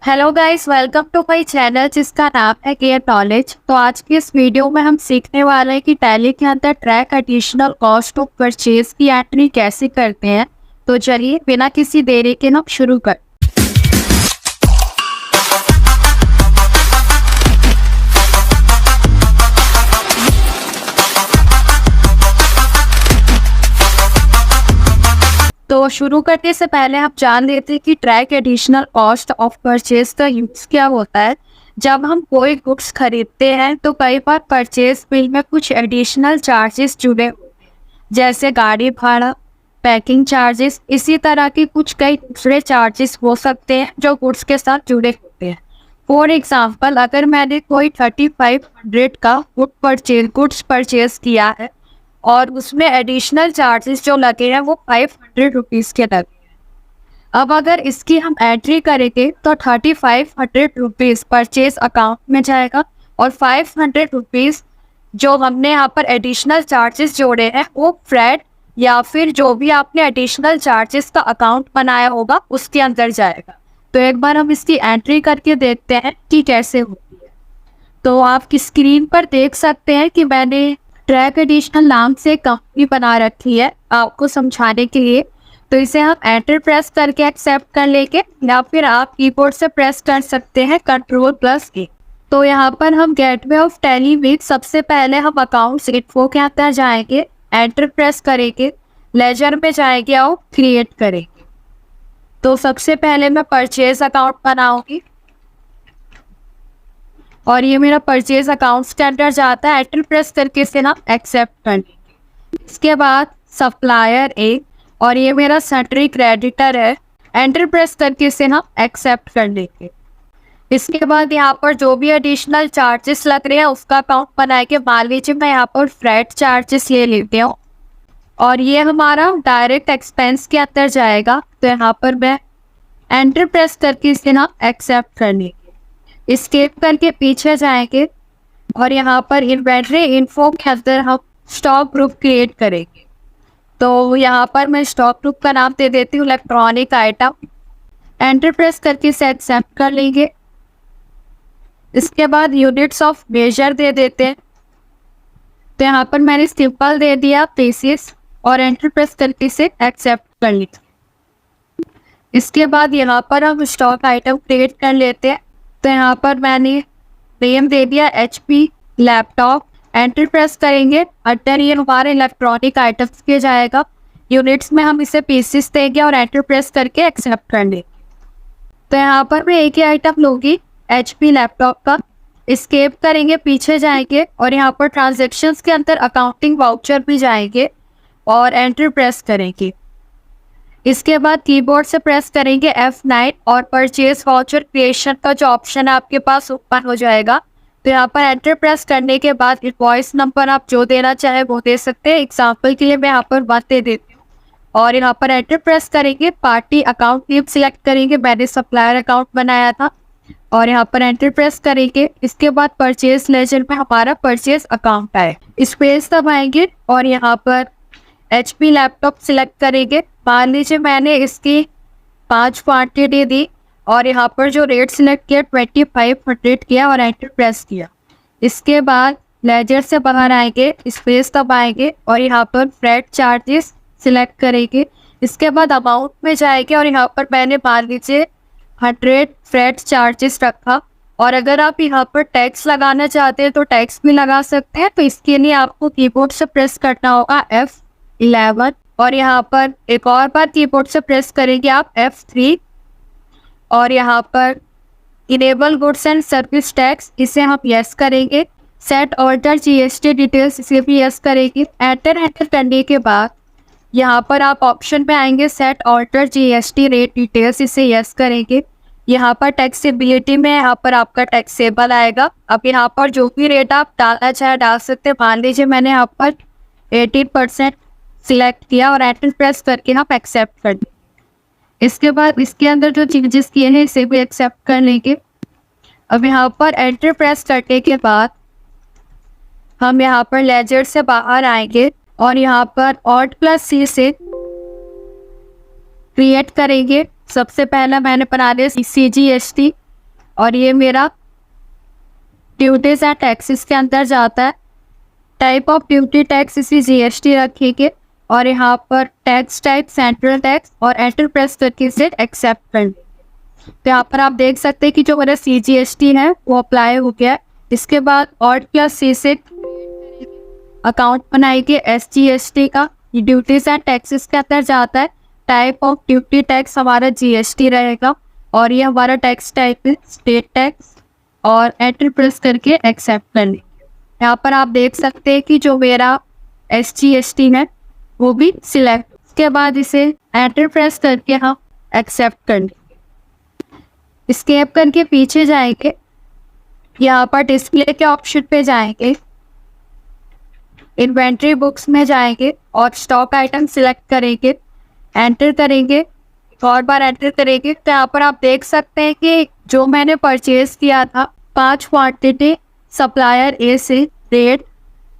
Hello guys, welcome to my channel जिसका नाम है गेयर नॉलेज। तो आज की इस वीडियो में हम सीखने वाले हैं कि टैली के अंदर track additional cost of purchase की एंट्री कैसे करते हैं। तो चलिए बिना किसी देरी के हम शुरू कर। तो शुरू करने से पहले हम जान लेते हैं कि track additional cost of purchase का यूज क्या होता है। जब हम कोई गुड्स खरीदते हैं तो कई बार परचेज बिल में कुछ एडिशनल चार्जेस जुड़े होते हैं, जैसे गाड़ी भाड़ा, पैकिंग चार्जेस। इसी तरह के कुछ कई दूसरे चार्जेस हो सकते हैं जो गुड्स के साथ जुड़े होते हैं। फॉर एग्जाम्पल, अगर मैंने कोई 3500 का गुड्स परचेज किया है और उसमें एडिशनल चार्जेस जो लगे हैं वो 500 रुपीज़ के लगे हैं। अब अगर इसकी हम एंट्री करेंगे तो 3500 रुपीज़ परचेज अकाउंट में जाएगा और 500 रुपीज़ जो हमने यहाँ पर एडिशनल चार्जेस जोड़े हैं वो फ्रेट या फिर जो भी आपने एडिशनल चार्जेस का अकाउंट बनाया होगा उसके अंदर जाएगा। तो एक बार हम इसकी एंट्री करके देखते हैं कि कैसे होती है। तो आप स्क्रीन पर देख सकते हैं कि मैंने ट्रैक एडिशनल नाम से कंपनी बना रखी है आपको समझाने के लिए। तो इसे हम एंटर प्रेस करके एक्सेप्ट कर लेंगे या फिर आप कीबोर्ड से प्रेस कर सकते हैं Ctrl+A। तो यहाँ पर हम गेटवे ऑफ टैली में सबसे पहले हम अकाउंट्स इन्फो के अंदर जाएंगे, एंटर प्रेस करेंगे, लेजर में जाएंगे और क्रिएट करेंगे। तो सबसे पहले मैं परचेज अकाउंट बनाऊंगी और ये मेरा परचेज अकाउंट के अंदर जाता है। एंटर प्रेस करके इसे ना एक्सेप्ट कर लेंगे। इसके बाद सप्लायर ए और ये मेरा सन्ड्री क्रेडिटर है, एंटर प्रेस करके इसे ना एक्सेप्ट कर लेंगे। इसके बाद यहाँ पर जो भी एडिशनल चार्जेस लग रहे हैं उसका अकाउंट बनाएंगे। मान लीजिए मैं यहाँ पर फ्रेट चार्जेस ले लेती हूँ और ये हमारा डायरेक्ट एक्सपेंस के अंदर जाएगा। तो यहाँ पर मैं एंटर प्रेस करके इसे ना एक्सेप्ट कर लेंगे। एस्केप करके पीछे जाएंगे और यहाँ पर इन्वेंटरी इन्फो के अंदर हम स्टॉक ग्रुप क्रिएट करेंगे। तो यहाँ पर मैं स्टॉक ग्रुप का नाम दे देती हूँ इलेक्ट्रॉनिक आइटम। एंटर प्रेस करके इसे एक्सेप्ट कर लेंगे। इसके बाद यूनिट्स ऑफ मेजर दे देते हैं। तो यहाँ पर मैंने सिंपल दे दिया पीसीस और एंटर प्रेस करके इसे एक्सेप्ट कर लिया। इसके बाद यहाँ पर हम स्टॉक आइटम क्रिएट कर लेते हैं। तो यहाँ पर मैंने नेम दे दिया HP लैपटॉप, एंटर प्रेस करेंगे। अंडर ये हमारे इलेक्ट्रॉनिक आइटम्स के जाएगा। यूनिट्स में हम इसे पीसेस देंगे और एंटर प्रेस करके एक्सेप्ट कर लेंगे। तो यहाँ पर मैं एक ही आइटम लूँगी HP लैपटॉप का। एस्केप करेंगे, पीछे जाएंगे और यहाँ पर ट्रांजेक्शन्स के अंदर अकाउंटिंग वाउचर भी जाएंगे और एंटर प्रेस करेंगे। इसके बाद कीबोर्ड से प्रेस करेंगे F9 और परचेज वाउचर क्रिएशन का जो ऑप्शन है आपके पास ओपन हो जाएगा। तो यहाँ पर एंटर प्रेस करने के बाद इनवॉइस नंबर आप जो देना चाहे वो दे सकते हैं। एग्जांपल के लिए मैं यहाँ पर 1 दे देती हूँ और यहाँ पर एंटर प्रेस करेंगे। पार्टी अकाउंट नेम सिलेक्ट करेंगे, मैंने सप्लायर अकाउंट बनाया था और यहाँ पर एंटर प्रेस करेंगे। इसके बाद परचेज लेजर में हमारा परचेज अकाउंट आए, स्पेस दबाएंगे और यहाँ पर HP लैपटॉप सिलेक्ट करेंगे। मान लीजिए मैंने इसकी 5 क्वांटिटी दी और यहाँ पर जो रेट सिलेक्ट किया 2500 किया और एंटर प्रेस किया। इसके बाद लेजर से बाहर आएंगे, स्पेस दबाएंगे और यहाँ पर फ्रेट चार्जेस सिलेक्ट करेंगे। इसके बाद अमाउंट में जाएंगे और यहाँ पर मैंने मान लीजिए 100 फ्रेट चार्जेस रखा। और अगर आप यहाँ पर टैक्स लगाना चाहते हैं तो टैक्स भी लगा सकते हैं। तो इसके लिए आपको कीबोर्ड से प्रेस करना होगा F11 और यहाँ पर एक और बार कीबोर्ड से प्रेस करेंगे आप F3 और यहाँ पर enable goods and service tax इसे हम यस करेंगे। सेट ऑर्डर GST डिटेल्स इसे भी यस करेंगे। एंटर करने के बाद यहाँ पर आप ऑप्शन में आएंगे set order GST rate details इसे यस करेंगे। यहाँ पर टैक्सेबिलिटी में यहाँ पर आपका टैक्सेबल आएगा। अब यहाँ पर जो भी रेट आप डालना चाहे डाल सकते हैं। मान लीजिए मैंने यहाँ पर 18% सिलेक्ट किया और एंटर प्रेस करके हम एक्सेप्ट कर देंगे। इसके बाद इसके अंदर जो चेंजेस किए हैं इसे भी एक्सेप्ट कर लेंगे। अब यहाँ पर एंटर प्रेस करने के बाद हम यहाँ पर लेजर से बाहर आएंगे और यहाँ पर Alt+C से क्रिएट करेंगे। सबसे पहला मैंने बना लिया CGST और ये मेरा ड्यूटीज एंड टैक्सेस के अंदर जाता है। टाइप ऑफ ड्यूटी टैक्स इसी जीएसटी रखेंगे और यहाँ पर टैक्स टाइप सेंट्रल टैक्स और एंटर प्रेस करके इसे एक्सेप्ट कर लेंगे। तो यहाँ पर आप देख सकते हैं कि जो मेरा सीजीएसटी है वो अप्लाई हो गया है। इसके बाद +C से अकाउंट बनाएंगे एसजीएसटी का। ये ड्यूटीज एंड टैक्सेस के अंदर जाता है। टाइप ऑफ ड्यूटी टैक्स हमारा जीएसटी रहेगा और ये हमारा टैक्स टाइप है स्टेट टैक्स और एंटर प्रेस करके एक्सेप्ट कर लेंगे। यहाँ पर आप देख सकते हैं कि जो मेरा एसजीएसटी है वो भी सिलेक्ट। इसके बाद इसे एंटर प्रेस करके हम एक्सेप्ट कर लेंगे। स्केप करके पीछे जाएंगे, यहाँ पर डिस्प्ले के ऑप्शन पे जाएंगे, इन्वेंट्री बुक्स में जाएंगे और स्टॉक आइटम सिलेक्ट करेंगे, एंटर करेंगे, और बार एंटर करेंगे। तो यहाँ पर आप देख सकते हैं कि जो मैंने परचेज किया था 5 क्वांटिटी सप्लायर ए से रेट,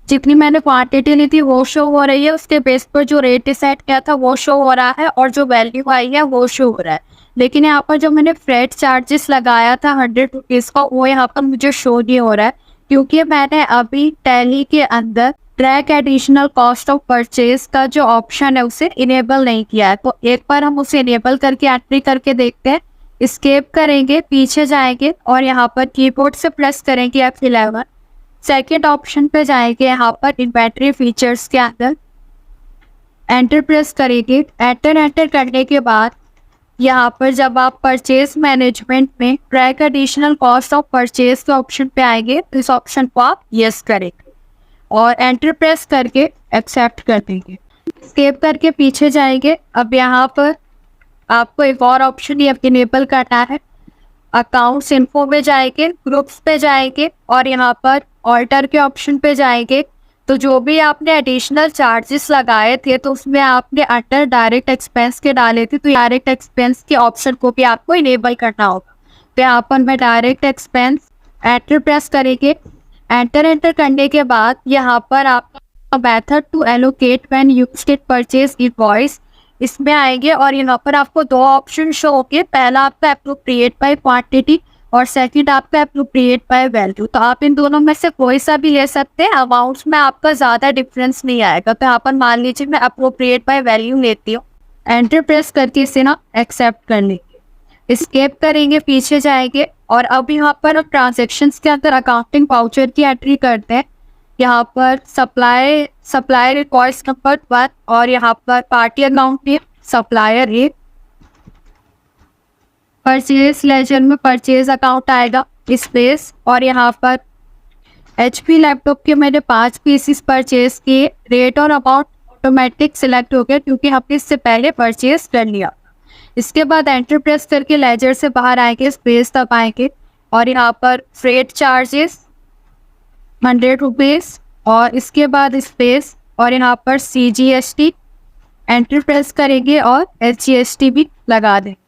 जितनी मैंने क्वांटिटी ली थी वो शो हो रही है, उसके बेस पर जो रेट डिसाइड किया था वो शो हो रहा है और जो वैल्यू आई है वो शो हो रहा है। लेकिन यहाँ पर जो मैंने फ्रेट चार्जेस लगाया था 100 रुपीज़ का वो यहाँ पर मुझे शो नहीं हो रहा है, क्योंकि मैंने अभी टैली के अंदर track additional cost of purchase का जो ऑप्शन है उसे इनेबल नहीं किया है। तो एक बार हम उसे इनेबल करके एंट्री करके देखते हैं। स्केप करेंगे, पीछे जाएंगे और यहाँ पर कीबोर्ड से प्रेस करेंगे F11। सेकेंड ऑप्शन पे जाएंगे, यहाँ पर इन्वेंट्री फीचर्स के अंदर एंटर प्रेस करेंगे। एंटर करने के बाद यहाँ पर जब आप परचेज मैनेजमेंट में track additional cost of purchase के ऑप्शन पे आएंगे तो इस ऑप्शन को आप यस करेंगे और एंटर प्रेस करके एक्सेप्ट कर देंगे। स्केप करके पीछे जाएंगे। अब यहाँ पर आपको एक और ऑप्शन ये इनेबल करना है। अकाउंट्स इन्फो में जाएंगे, ग्रुप्स पे जाएंगे और यहाँ पर ऑल्टर के ऑप्शन पे जाएंगे। तो जो भी आपने एडिशनल चार्जेस लगाए थे तो उसमें आपने अंडर डायरेक्ट एक्सपेंस के डाले थे, तो डायरेक्ट एक्सपेंस के ऑप्शन को भी आपको इनेबल करना होगा। तो यहाँ पर मैं डायरेक्ट एक्सपेंस एंटर प्रेस करेंगे। एंटर करने के बाद यहाँ पर आपका method to allocate when used purchase invoice इसमें आएंगे और यहाँ पर आपको 2 ऑप्शन शो होंगे। पहला आपका एप्रोप्रिएट बाय क्वांटिटी और सेकंड आपका एप्रोप्रिएट बाय वैल्यू। तो आप इन दोनों में से कोई सा भी ले सकते हैं। अमाउंट्स में आपका ज़्यादा डिफरेंस नहीं आएगा। तो यहाँ पर मान लीजिए मैं एप्रोप्रिएट बाय वैल्यू लेती हूँ। एंटर प्रेस करके इसे ना एक्सेप्ट कर लेंगे। स्केप करेंगे, पीछे जाएंगे और अब यहाँ पर हम ट्रांजेक्शन्स के अंदर अकाउंटिंग वाउचर की एंट्री करते हैं। यहाँ पर सप्लायर इनवॉइस नंबर 1 और यहाँ पर पार्टी अकाउंट नेम सप्लायर ए। परचेज लेजर में परचेज अकाउंट आएगा स्पेस और यहाँ पर HP लैपटॉप के मैंने 5 पीसीस परचेज किए। रेट और अमाउंट ऑटोमेटिक सिलेक्ट हो गया क्योंकि हमने इससे पहले परचेज कर लिया। इसके बाद एंटर प्रेस करके लेजर से बाहर आएंगे, स्पेस दबाएंगे और यहाँ पर फ्रेट चार्जेस 100 रुपीज़ और इसके बाद स्पेस और यहाँ पर CGST एंटर प्रेस करेंगे और SGST भी लगा देंगे।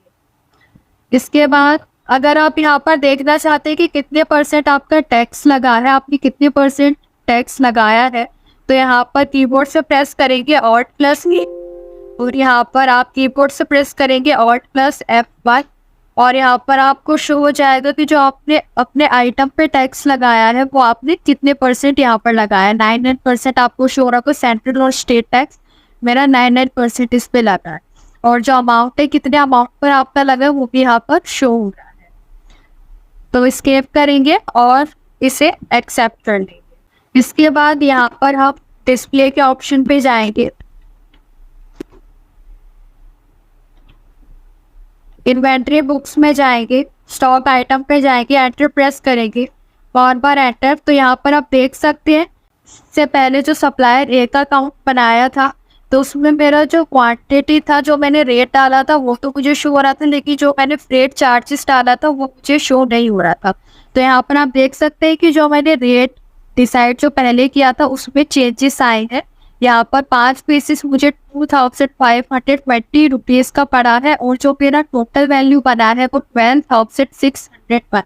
इसके बाद अगर आप यहाँ पर देखना चाहते हैं कि कितने % आपका टैक्स लगा है, आपने कितने % टैक्स लगाया है, तो यहाँ पर कीबोर्ड से प्रेस करेंगे Alt+E और यहाँ पर आप कीबोर्ड से प्रेस करेंगे Alt+F1 और यहाँ पर आपको शो हो जाएगा कि जो आपने अपने आइटम पे टैक्स लगाया है वो आपने कितने % यहाँ पर लगाया है। 99% आपको शो हो रहा है। सेंट्रल और स्टेट टैक्स मेरा 99% इस पे लगा है और जो अमाउंट है कितने अमाउंट पर आपका लगा है वो भी यहाँ पर शो हो रहा है। तो स्केप करेंगे और इसे एक्सेप्ट कर लेंगे। इसके बाद यहाँ पर हम डिस्प्ले के ऑप्शन पे जाएंगे, इन्वेंट्री बुक्स में जाएंगे, स्टॉक आइटम पे जाएंगे, एंटर प्रेस करेंगे और बार एंटर। तो यहाँ पर आप देख सकते हैं इससे पहले जो सप्लायर ए का अकाउंट बनाया था तो उसमें मेरा जो क्वांटिटी था, जो मैंने रेट डाला था वो तो मुझे शो हो रहा था, लेकिन जो मैंने फ्रेट चार्जेस डाला था वो मुझे शो नहीं हो रहा था। तो यहाँ पर आप देख सकते हैं कि जो मैंने रेट डिसाइड जो पहले किया था उसमें चेंजेस आए हैं। यहाँ पर 5 पीसेस मुझे 2520 रुपीज़ का पड़ा है और जो मेरा टोटल वैल्यू बना है वो 12,600 बना है।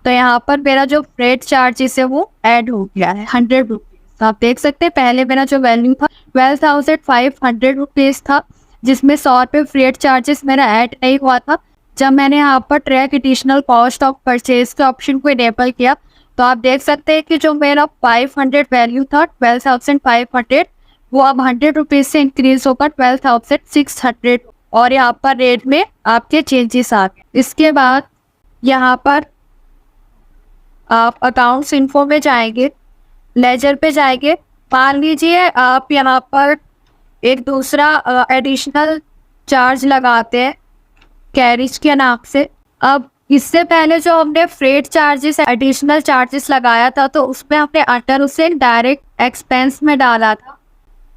तो यहाँ पर मेरा जो फ्रेट चार्जेस है वो ऐड हो गया है 100 रुपीज़। तो आप देख सकते हैं पहले मेरा जो वैल्यू था 12,500 रुपीज़ था, जिसमें 100 रुपये फ्रेट चार्जेस मेरा ऐड नहीं हुआ था। जब मैंने यहाँ पर track additional cost of purchase के ऑप्शन को इनेबल किया तो आप देख सकते हैं कि जो मेरा 500 वैल्यू था 12,500, वो अब 100 रुपीज़ से इंक्रीज होकर 12,600 और यहाँ पर रेट में आपके चेंजेस आ गए। इसके बाद यहाँ पर आप अकाउंट्स इन्फो में जाएंगे, लेजर पे जाएंगे। मान लीजिए आप यहाँ पर एक दूसरा एडिशनल चार्ज लगाते हैं कैरिज के नाम से। अब इससे पहले जो हमने फ्रेट चार्जेस एडिशनल चार्जेस लगाया था तो उसमें हमने अंडर उसे डायरेक्ट एक्सपेंस में डाला था।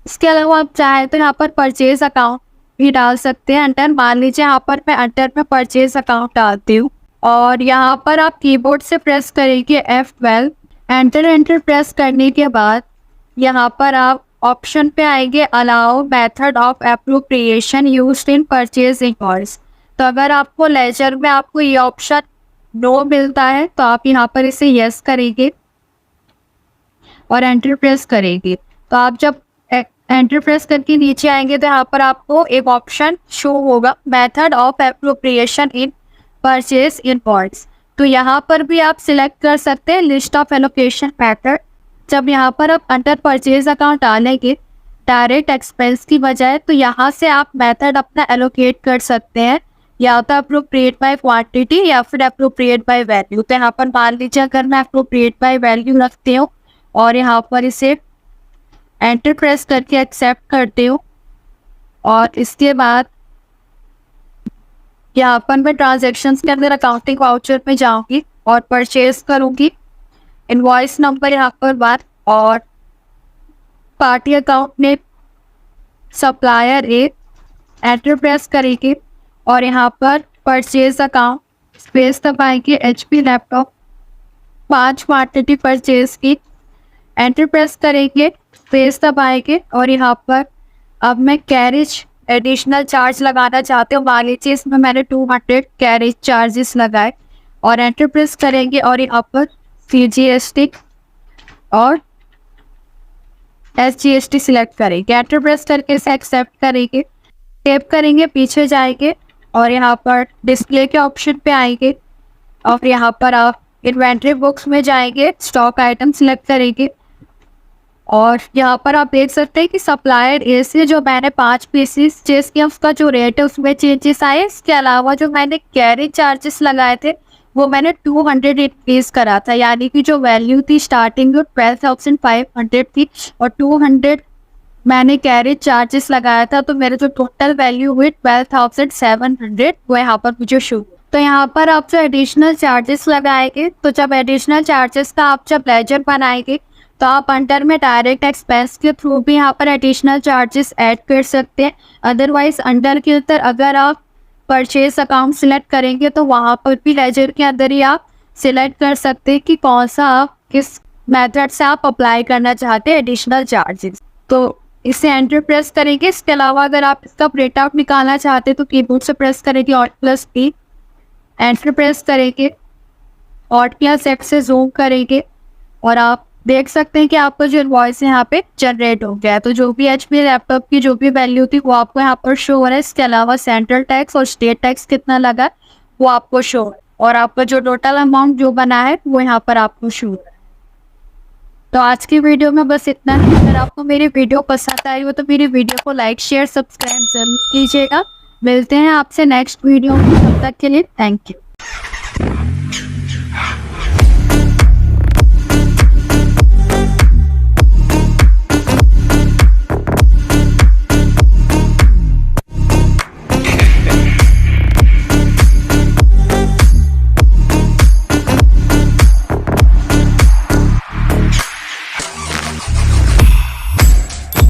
इसके अलावा आप चाहें तो यहाँ पर परचेज अकाउंट भी डाल सकते हैं अंडर। मान लीजिए यहाँ पर मैं अंडर में परचेज अकाउंट डालती हूँ और यहाँ पर आप कीबोर्ड से प्रेस करेंगे F12, एंटर प्रेस करने के बाद यहाँ पर आप ऑप्शन पे आएंगे allow method of appropriation used in purchase invoice. तो अगर आपको लेजर में आपको ये ऑप्शन नो मिलता है तो आप यहाँ पर इसे यस करेंगे और एंटर प्रेस करेंगे। तो आप जब एंटर प्रेस करके नीचे आएंगे तो यहाँ पर आपको एक ऑप्शन शो होगा method of appropriation in purchase invoice. तो यहाँ पर भी आप सिलेक्ट कर सकते हैं लिस्ट ऑफ एलोकेशन मेथड। जब यहाँ पर आप अंडर परचेज अकाउंट डालेंगे डायरेक्ट एक्सपेंस की बजाय तो यहाँ से आप मेथड अपना एलोकेट कर सकते हैं, या तो अप्रोप्रिएट बाय क्वांटिटी या फिर अप्रोप्रिएट बाय वैल्यू। तो यहाँ पर मान लीजिए अगर मैं अप्रोप्रिएट बाय वैल्यू रखती हूँ और यहाँ पर इसे एंटर प्रेस करके एक्सेप्ट करती हूँ और इसके बाद यहाँ पर मैं ट्रांजैक्शंस के अंदर अकाउंटिंग वाउचर में जाऊँगी और परचेज करूँगी। इनवॉइस नंबर यहाँ पर बात और पार्टी अकाउंट में सप्लायर ए, एंटर प्रेस करेंगे और यहाँ पर परचेज अकाउंट स्पेस दबाएंगे HP लैपटॉप 5 क्वांटिटी परचेज की, एंटर प्रेस करेंगे स्पेस दबाएंगे और यहाँ पर अब मैं कैरेज एडिशनल चार्ज लगाना चाहते हो। मान लीजिए इसमें मैंने 200 कैरेज चार्जेस लगाए और एंटर प्रेस करेंगे और यहाँ पर CGST और SGST सिलेक्ट करेंगे। एंटर प्रेस करके इसे एक्सेप्ट करेंगे, टेप करेंगे, पीछे जाएंगे और यहाँ पर डिस्प्ले के ऑप्शन पे आएंगे और यहाँ पर आप इन्वेंट्री बुक्स में जाएंगे, स्टॉक आइटम सिलेक्ट करेंगे और यहाँ पर आप देख सकते हैं कि सप्लायर ए से जो मैंने 5 पीसेस परचेज किया उसका जो रेट है उसमें चेंजेस आए। इसके अलावा जो मैंने कैरेज चार्जेस लगाए थे वो मैंने 200 इंक्रीज करा था, यानी कि जो वैल्यू थी स्टार्टिंग 12,500 थी और 200 मैंने कैरेज चार्जेस लगाया था तो मेरे जो टोटल वैल्यू हुई 12,700 वो यहाँ पर मुझे शो। तो यहाँ पर आप जो एडिशनल चार्जेस लगाएंगे तो जब एडिशनल चार्जेस का आप जब लेजर बनाएंगे तो आप अंडर में डायरेक्ट एक्सपेंस के थ्रू भी यहाँ पर एडिशनल चार्जेस ऐड कर सकते हैं। अदरवाइज अंडर के अंदर अगर आप परचेज अकाउंट सिलेक्ट करेंगे तो वहाँ पर भी लेजर के अंदर ही आप सिलेक्ट कर सकते हैं कि कौन सा आप किस मेथड से आप अप्लाई करना चाहते हैं एडिशनल चार्जेस। तो इसे एंटर प्रेस करेंगे। इसके अलावा अगर आप इसका प्रिंट आउट निकालना चाहते हैं तो कीबोर्ड से प्रेस करेंगे Alt+P, एंटर प्रेस करेंगे, Alt+F से जूम करेंगे और आप देख सकते हैं कि आपका जो इनवॉइस है यहाँ पे जनरेट हो गया है। तो जो भी HP लैपटॉप की जो भी वैल्यू थी वो आपको यहाँ पर शो हो रहा है। इसके अलावा सेंट्रल टैक्स और स्टेट टैक्स कितना लगा वो आपको शो हो रहा है और आपका जो टोटल अमाउंट जो बना है वो यहाँ पर आपको शो हो रहा है। तो आज की वीडियो में बस इतना ही। अगर आपको मेरी वीडियो पसंद आई हो तो मेरी वीडियो को लाइक शेयर सब्सक्राइब जरूर कीजिएगा। मिलते हैं आपसे नेक्स्ट वीडियो में, तब तक के लिए थैंक यू।